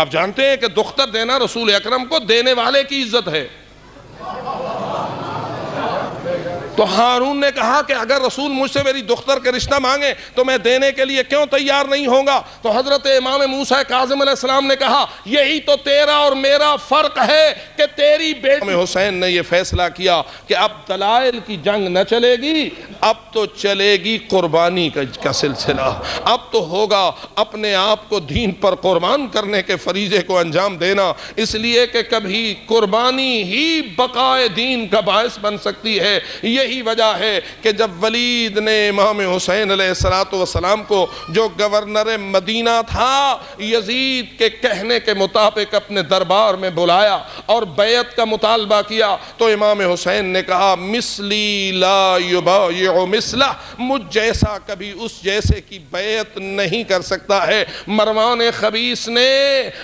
آپ جانتے ہیں کہ دختر دینا رسول اکرم کو دینے والے کی عزت ہے۔ تو ہارون نے کہا کہ اگر رسول مجھ سے میری دختر کا رشتہ مانگے تو میں دینے کے لیے کیوں تیار نہیں ہوں گا؟ تو حضرت امام موسیٰ کاظم علیہ السلام نے کہا، یہی تو تیرا اور میرا فرق ہے کہ تیری بیٹی حسین نے یہ فیصلہ کیا کہ اب دلائل کی جنگ نہ چلے گی، اب تو چلے گی قربانی کا سلسلہ، اب تو ہوگا اپنے آپ کو دین پر قربان کرنے کے فریضے کو انجام دینا، اس لیے کہ کبھی قربانی ہی بقائے دین کا باعث بن سکتی ہے۔ یہی وجہ ہے کہ جب ولید نے امام حسین علیہ السلام کو، جو گورنر مدینہ تھا، یزید کے کہنے کے مطابق اپنے دربار میں بلایا اور بیعت کا مطالبہ کیا، تو امام حسین نے کہا، مثلی لا یبایع مثلہ، مجھ جیسا کبھی اس جیسے کی بیعت نہیں کر سکتا ہے۔ مروان خبیث نے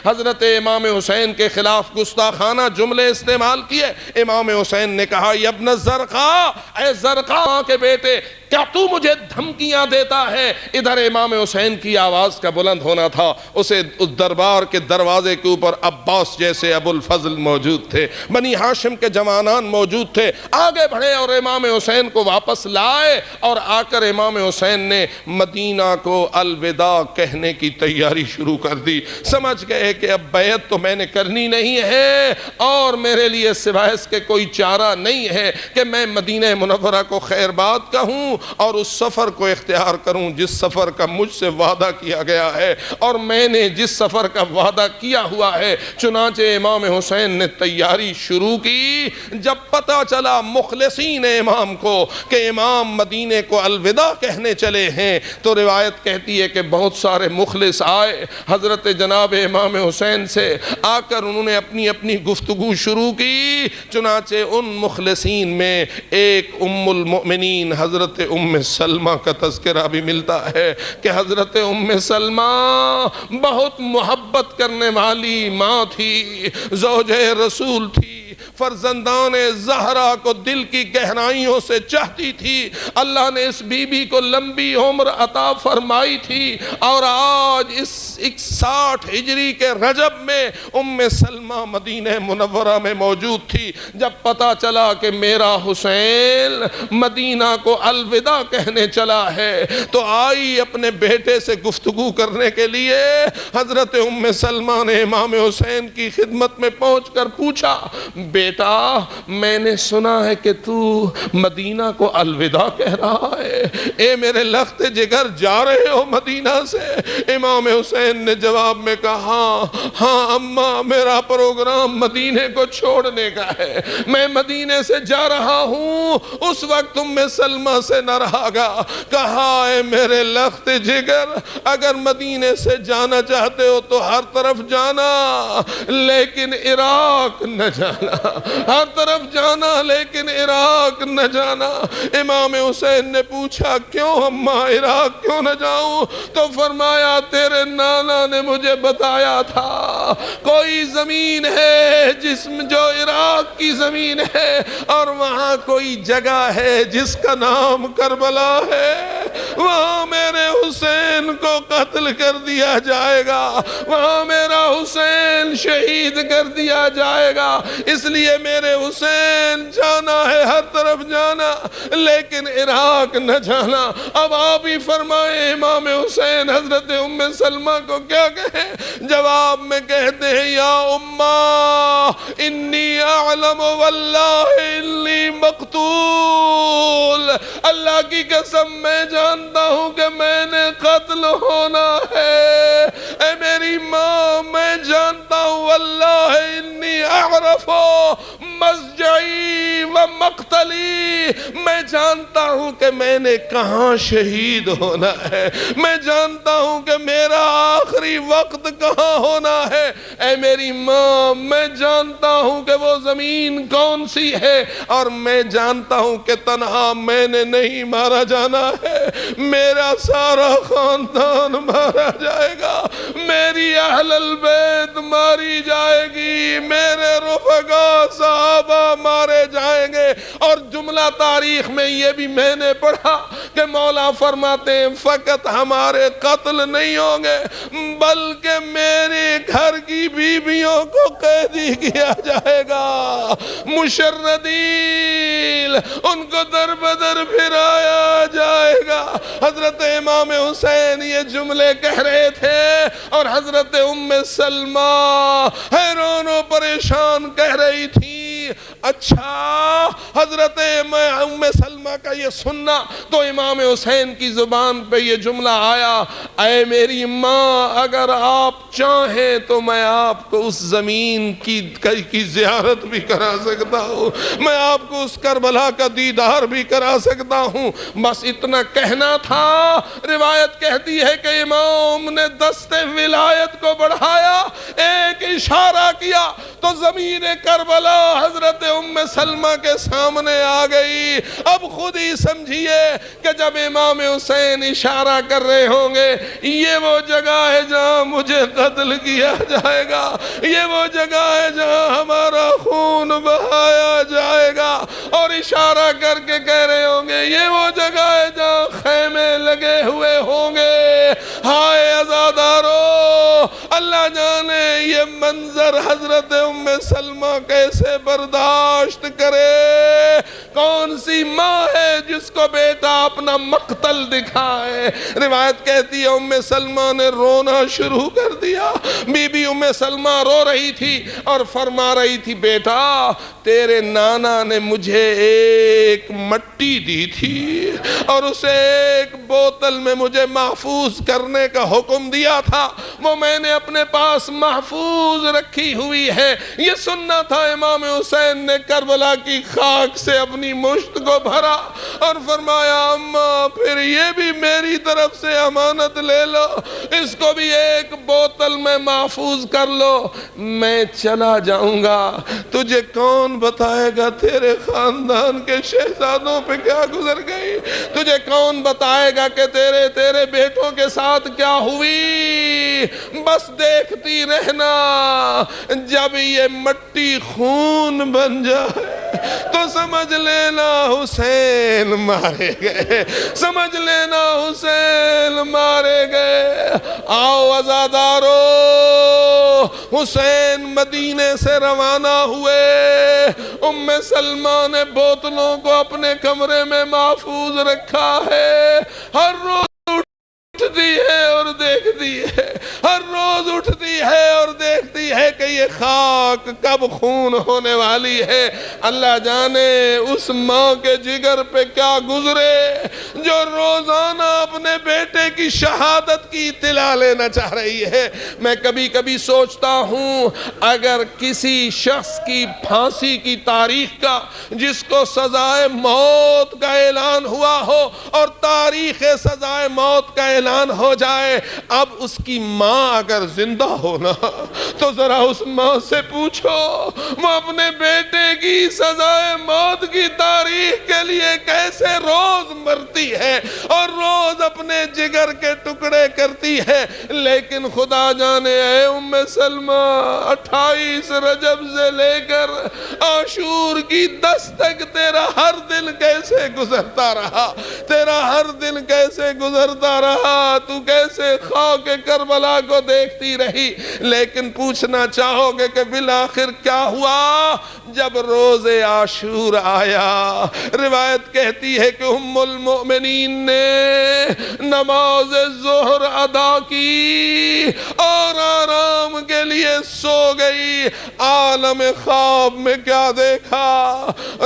حضرت امام حسین کے خلاف گستاخانہ جملے استعمال کیے۔ امام حسین نے کہا، یا ابن زرقا، اے زرقا کے بیٹے، کیا تو مجھے دھمکیاں دیتا ہے؟ ادھر امام حسین کی آواز کا بلند ہونا تھا، اسے اس دربار کے دروازے کے اوپر عباس جیسے ابو الفضل موجود تھے، بنی ہاشم کے جوانان موجود تھے، آگے بڑھے اور امام حسین کو واپس لائے، اور آ کر امام حسین نے مدینہ کو الوداع کہنے کی تیاری شروع کر دی۔ سمجھ گئے کہ اب بیعت تو میں نے کرنی نہیں ہے، اور میرے لیے سوائے اس کے کوئی چارہ نہیں ہے کہ میں مدینہ منورہ کو خیر باد کہوں اور اس سفر کو اختیار کروں جس سفر کا مجھ سے وعدہ کیا گیا ہے، اور میں نے جس سفر کا وعدہ کیا ہوا ہے۔ چنانچہ امام حسین نے تیاری شروع کی۔ جب پتہ چلا مخلصین امام کو کہ امام مدینے کو الوداع کہنے چلے ہیں، تو روایت کہتی ہے کہ بہت سارے مخلص آئے حضرت جناب امام حسین سے، آ کر انہوں نے اپنی اپنی گفتگو شروع کی۔ چنانچہ ان مخلصین میں ایک ام المؤمنین حضرت ام سلمہ کا تذکرہ بھی ملتا ہے کہ حضرت ام سلمہ بہت محبت کرنے والی ماں تھی، زوجہ رسول تھی، فرزندان زہرا کو دل کی گہرائیوں سے چاہتی تھی، اللہ نے اس بی بی کو لمبی عمر عطا فرمائی تھی، اور آج اس 61 ہجری کے رجب میں ام سلمہ مدینہ منورہ میں موجود تھی۔ جب پتہ چلا کہ میرا حسین مدینہ کو الوداع کہنے چلا ہے، تو آئی اپنے بیٹے سے گفتگو کرنے کے لیے۔ حضرت ام سلمہ نے امام حسین کی خدمت میں پہنچ کر پوچھا، بیٹا میں نے سنا ہے کہ تو مدینہ کو الوداع کہہ رہا ہے، اے میرے لخت جگر جا رہے ہو مدینہ سے؟ امام حسین نے جواب میں کہا، ہاں اماں، میرا پروگرام مدینے کو چھوڑنے کا ہے، میں مدینے سے جا رہا ہوں۔ اس وقت ام سلمہ سے نہ رہا گا، کہا، اے میرے لخت جگر، اگر مدینے سے جانا چاہتے ہو تو ہر طرف جانا، لیکن عراق نہ جانا۔ ہر طرف جانا لیکن عراق نہ جانا۔ امام حسین نے پوچھا کیوں اماں عراق کیوں نہ جاؤں؟ تو فرمایا تیرے نانا نے مجھے بتایا تھا کوئی زمین ہے جو عراق کی زمین ہے اور وہاں کوئی جگہ ہے جس کا نام کربلا ہے، وہاں میرے حسین کو قتل کر دیا جائے گا، وہاں میرا حسین شہید کر دیا جائے گا، اس لیے میرے حسین جانا ہے ہر طرف جانا لیکن عراق نہ جانا۔ اب آپ ہی فرمائیں امام حسین حضرت ام سلمہ کو کیا کہیں؟ جواب میں کہتے ہیں یا اماں انی اعلم واللہ انی مقتول، اللہ کی قسم میں جانتا ہوں کہ میں نے قتل ہونا ہے۔ اے میری ماں میں جانتا ہوں واللہ انی اعرف مسجعی و مقتلی، میں جانتا ہوں کہ میں نے کہاں شہید ہونا ہے، میں جانتا ہوں کہ میرا آخری وقت کہاں ہونا ہے۔ اے میری ماں میں جانتا ہوں کہ وہ زمین کون سی ہے اور میں جانتا ہوں کہ تنہا میں نے نہیں مارا جانا ہے، میرا سارا خاندان مارا جائے گا، میری اہل البیت ماری جائے گی، میرے رفقا صحابہ مارے جائیں گے۔ اور جملہ تاریخ میں یہ بھی میں نے پڑھا کہ مولا فرماتے ہیں فقط ہمارے قتل نہیں ہوں گے بلکہ میرے گھر کی بیویوں کو قیدی کیا جائے گا، مشردین ان کو در بدر پھرایا جائے گا۔ حضرت امام حسین یہ جملے کہہ رہے تھے اور حضرت ام سلمہ حیران و پریشان کہہ رہی تھی اچھا حضرت ام سلمہ کا یہ سننا تو امام حسین کی زبان پہ یہ جملہ آیا اے میری ماں اگر آپ چاہیں تو میں آپ کو اس زمین کی زیارت بھی کرا سکتا ہوں، میں آپ کو اس کربلا کا دیدار بھی کرا سکتا ہوں، بس اتنا کہنا تھا۔ روایت کہتی ہے کہ امام نے دست ولایت کو بڑھایا، ایک اشارہ کیا تو زمین کربلا حضرت ام سلمہ کے سامنے آ گئی۔ اب خود ہی سمجھیے کہ جب امام حسین اشارہ کر رہے ہوں گے یہ وہ جگہ ہے جہاں مجھے قتل کیا جائے گا، یہ وہ جگہ ہے جہاں ہمارا خون بہایا جائے گا، اور اشارہ کر کے کہہ رہے ہوں گے یہ وہ جگہ ہے جہاں خیمے لگے ہوئے ہوں گے۔ ہائے عزادارو، اللہ جانے یہ منظر حضرت ام سلمہ کیسے برداشت کرے۔ کون سی ماں ہے جس کو بیٹا اپنا مقتل دکھائے؟ روایت کہتی ہے ام سلمہ نے رونا شروع کر دیا۔ بی بی ام سلمہ رو رہی تھی اور فرما رہی تھی بیٹا تیرے نانا نے مجھے ایک مٹی دی تھی اور اسے ایک بوتل میں مجھے محفوظ کرنے کا حکم دیا تھا، وہ میں نے اپنے پاس محفوظ رکھی ہوئی ہے۔ یہ سننا تھا امام حسین نے کربلا کی خاک سے اپنی مشت کو بھرا اور فرمایا اماں پھر یہ بھی میری طرف سے امانت لے لو، اس کو بھی ایک بوتل میں محفوظ کر لو، میں چلا جاؤں گا، تجھے کون بتائے گا تیرے خاندان کے شہزادوں پہ کیا گزر گئی، تجھے کون بتائے گا کہ تیرے بیٹوں کے ساتھ کیا ہوئی، بس دیکھتی رہنا، جب یہ مٹی خون بن جائے تو سمجھ لینا حسین مارے گئے، سمجھ لینا حسین مارے گئے۔ آؤ عزادارو، حسین مدینے سے روانہ ہوئے، ام سلمہ نے بوتلوں کو اپنے کمرے میں محفوظ رکھا ہے، ہر روز اٹھتی ہے اور دیکھتی ہے، ہر روز اٹھتی ہے اور دیکھتی ہے کہ یہ خاک کب خون ہونے والی ہے۔ اللہ جانے اس ماں کے جگر پہ کیا گزرے جو روزانہ اپنے بیٹے کی شہادت کی اطلاع لینا چاہ رہی ہے۔ میں کبھی کبھی سوچتا ہوں اگر کسی شخص کی پھانسی کی تاریخ کا جس کو سزائے موت کا اعلان ہوا ہو اور تاریخ سزائے موت کا اعلان قربان ہو جائے. اب اس کی ماں اگر زندہ ہونا تو ذرا اس ماں سے پوچھو وہ اپنے بیٹے کی سزائے موت کی تاریخ کے لیے کیسے روز مرتی ہے اور روز اپنے جگر کے ٹکڑے کرتی ہے. لیکن خدا جانے اے ام سلمہ 28 رجب سے لے کر عاشور کی 10 تک تیرا ہر دن کیسے گزرتا رہا, تیرا ہر دن کیسے گزرتا رہا, تو کیسے خاک کربلا کو دیکھتی رہی. لیکن پوچھنا چاہو گے کہ بالآخر کیا ہوا جب روز عاشور آیا؟ روایت کہتی ہے کہ ام المؤمنین نے نماز ظہر ادا کی اور آرام کے لیے سو گئی. عالم خواب میں کیا دیکھا؟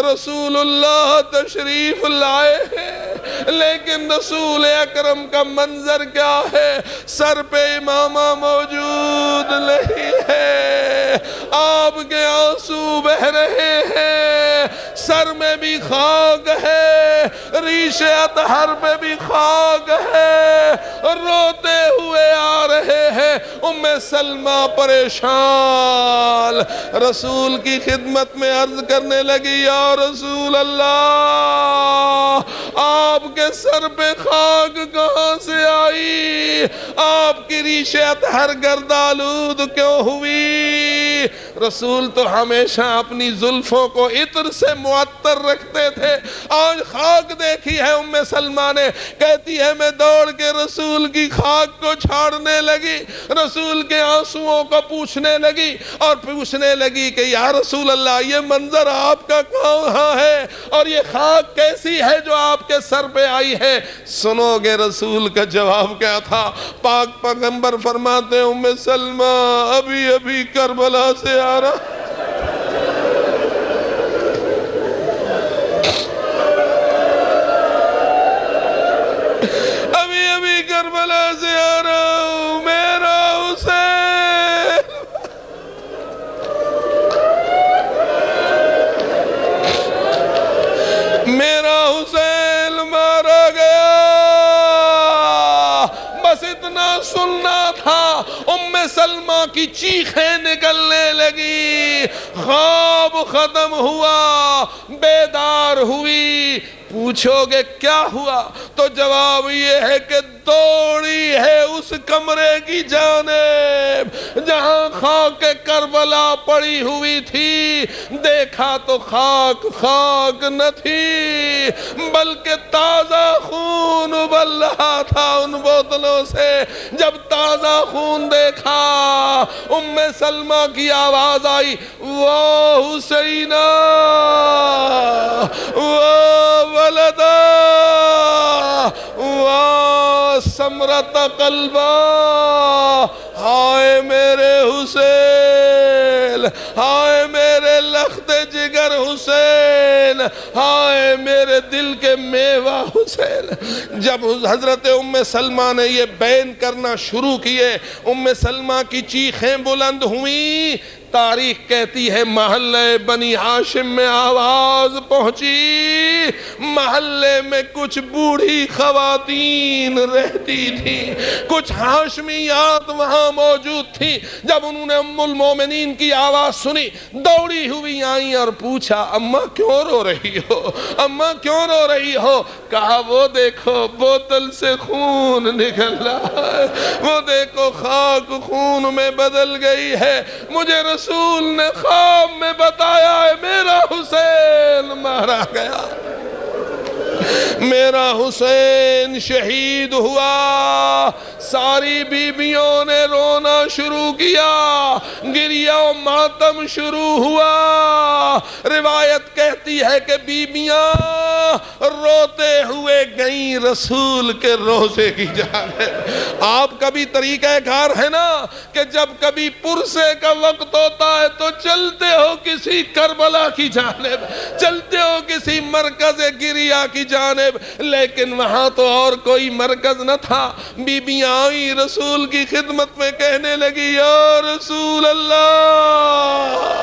رسول اللہ تشریف لائے ہیں, لیکن رسول اکرم کا منظر کیا ہے؟ سر پہ امامہ موجود نہیں ہے, آپ کے آنسو بہ رہے ہیں, سر میں بھی خاک ہے, ریش اطہر میں بھی خاک ہے, روتے ہوئے آ رہے ہیں. ام سلمہ پریشان رسول کی خدمت میں عرض کرنے لگی, یا رسول اللہ آپ کے سر پہ خاک کہاں سے آئی؟ آپ کی ریش اطہر گردآلود کیوں ہوئی؟ رسول تو ہمیشہ اپنی زلفوں کو عطر سے معطر رکھتے تھے, آج خاک دیکھی ہے ام سلمہ نے. کہتی ہے میں دوڑ کے رسول کی خاک کو چھاڑنے لگی, رسول کے آنسوؤں کو پوچھنے لگی اور پوچھنے لگی کہ یا رسول اللہ یہ منظر آپ کا کہاں ہے اور یہ خاک کیسی ہے جو آپ کے سر پہ آئی ہے؟ سنو گے رسول کا جواب کیا تھا؟ پاک پیغمبر فرماتے ہیں ام سلمہ ابھی ابھی کربلا سے آ رہا, ابھی ابھی کربلا سے آ رہا ہوں, میرا حسین, میرا حسین مارا گیا. بس اتنا سننا تھا, ام سلمہ کی چیخیں نکلنے لگی. خواب ختم ہوا, بیدار ہوئی. پوچھو گے کیا ہوا تو جواب یہ ہے کہ دوڑی ہے اس کمرے کی جانب جہاں خاک کربلا پڑی ہوئی تھی. دیکھا تو خاک نہ تھی بلکہ تازہ خون ابل رہا تھا ان بوتلوں سے. جب تازہ خون دیکھا ام سلمہ کی آواز آئی, وہ حسینہ وہ ولدا وہ سمرت قلبا, ہائے میرے حسین, ہائے میرے لخت جگر حسین, ہائے میرے دل کے میوہ حسین. جب حضرت ام سلمہ نے یہ بیان کرنا شروع کیے, ام سلمہ کی چیخیں بلند ہوئیں. تاریخ کہتی ہے محلے بنی ہاشم میں آواز پہنچی. محلے میں کچھ بوڑھی خواتین رہتی تھی, کچھ ہاشمیات وہاں موجود تھی. جب انہوں نے ام المومنین کی آواز سنی دوڑی ہوئی آئیں اور پوچھا اماں کیوں رو رہی ہو, اماں کیوں رو رہی ہو؟ کہا وہ دیکھو بوتل سے خون نکل رہا ہے, وہ دیکھو خاک خون میں بدل گئی ہے. مجھے رسول نے خواب میں بتایا ہے میرا حسین مارا گیا, میرا حسین شہید ہوا. ساری بیویوں نے رونا شروع کیا, گریہ و ماتم شروع ہوا. روایت کہتی ہے کہ بیویاں روتے ہوئے گئیں رسول کے روزے کی جانب. آپ کا بھی طریقہ کار ہے نا کہ جب کبھی پرسے کا وقت ہوتا ہے تو چلتے ہو کسی کربلا کی جانب, چلتے ہو کسی مرکز گریہ کی جانب. لیکن وہاں تو اور کوئی مرکز نہ تھا. بیویاں آئی رسول کی خدمت میں کہنے لگی یا رسول اللہ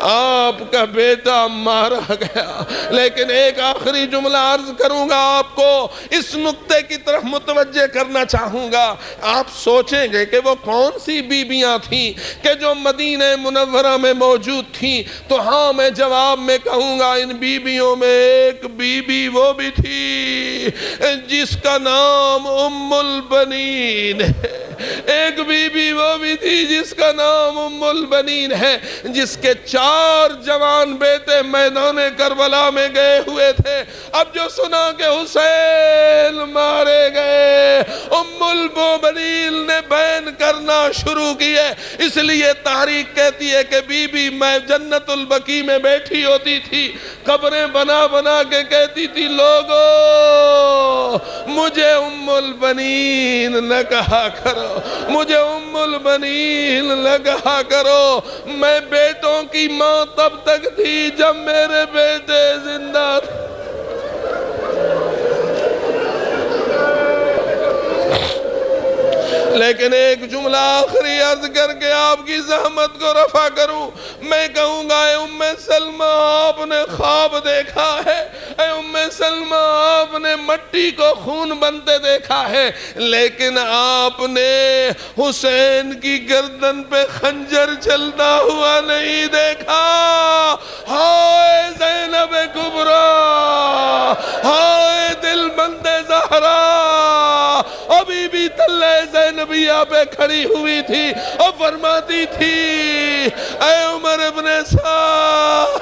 آپ کا بیٹا مارا گیا. لیکن ایک آخری جملہ عرض عرض کروں گا آپ کو، اس نقطے کی طرف متوجہ کرنا چاہوں گا۔ آپ سوچیں گے کہ وہ کون سی بیویاں تھیں کہ جو مدینہ منورہ میں موجود تھیں، تو ہاں میں جواب میں کہوں گا ان بیویوں میں ایک بیوی وہ بھی تھی جس کا نام ام البنین ہے، ایک بیوی وہ بھی تھی جس کا نام ام البنین ہے، جس کے 4 جوان بیٹے میدان کربلا میں گئے ہوئے تھے۔ اب جو سنا کہ حسین مارے گئے، ام البنین نے بین کرنا شروع کیے۔ اس لیے تاریخ کہتی ہے کہ بی بی میں جنت البقیع میں بیٹھی ہوتی تھی، قبریں بنا بنا کے کہتی تھی لوگو مجھے ام البنین نہ کہا کرو، مجھے ام البنین نہ کہا کرو، میں بیٹوں کی ماں تب تک تھی جب میرے بیٹے زندہ تھے۔ لیکن ایک جملہ آخری عرض کر کے آپ کی زحمت کو رفع کروں، میں کہوں گا اے ام سلمہ آپ نے خواب دیکھا ہے، اے ام سلمہ آپ نے مٹی کو خون بنتے دیکھا ہے، لیکن آپ نے حسین کی گردن پہ خنجر چلتا ہوا نہیں دیکھا۔ ہائے زینب کبریٰ، ہائے دل بند زہرا، ابھی بھی تلے زینبیہ پہ کھڑی ہوئی تھی اور فرماتی تھی اے عمر ابن سعد